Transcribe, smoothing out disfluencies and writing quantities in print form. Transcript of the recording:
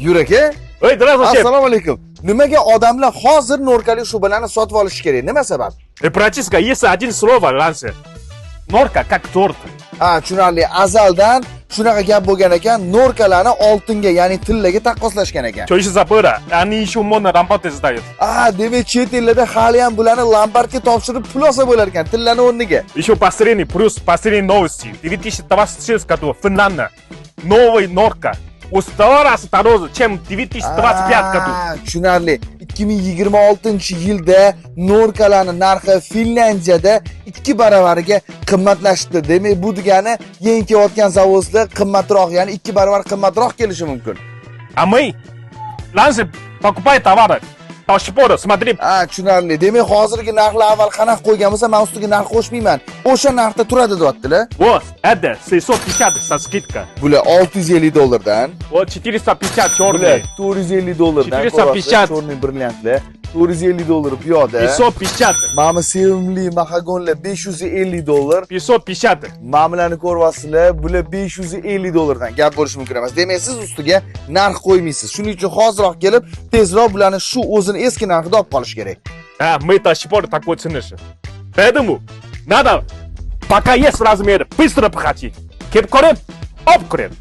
Yur aka. Ey, здравствуй, шеф. Assalomu alaykum. Nimaga odamlar hozir norkali shubalarni sotib olishi kerak? Nima sabab? Практически есть один слово, Лансе. Норка как торт. Tushunarli. Azaldan shunaqa gap bo'lgan ekan, norkalarni oltinga, ya'ni tillaga taqqoslashgan ekan. Что еще забыла? Они еще модно работать сдают. Demak chet ellarda hali ham bularni lombardga topshirib pul olsa bo'lar ekan, tillarni o'rniga. Еще последний, плюс последние новости. В 2026 году Финляндия. Новый норка. В 100 раз дороже, чем в 2025 году. Tushunarli. 2026-yilda norkalarning narxi Finlandiyada 2 baravariga qimmatlashdi. Demak, bu degani yangi kelayotgan zavodlar qimmatroq, ya'ni 2 baravar qimmatroq kelishi mumkin. А мы, Лансе, покупай товары. До сих пор, смотри. Tushunarli. Demak, hozirgi narxlar avval qanaqa qo'ygan bo'lsa, men ustiga narx qo'shmayman. O'sha narxda turadi, deyaptilar. Вот, это 650 со скидкой. Bular $650 Вот 450 Bular черный. $450 450. Черный brilliantlar. $450 piyoda. 550. Mana sevimli mahagonlar $550. 550. Ma'mulani ko'ryapsizlar, bular $550 dan gap bo'lishi mumkin emas. Demak, siz ustiga narx qo'ymaysiz. Shuning uchun hoziroq kelib, tezroq bularni shu o'zini eski narxida olib qolish kerak. Мы до сих пор такой цены же. Поэтому надо, пока есть размер, быстро походить. Кеп кореп, оп кореп.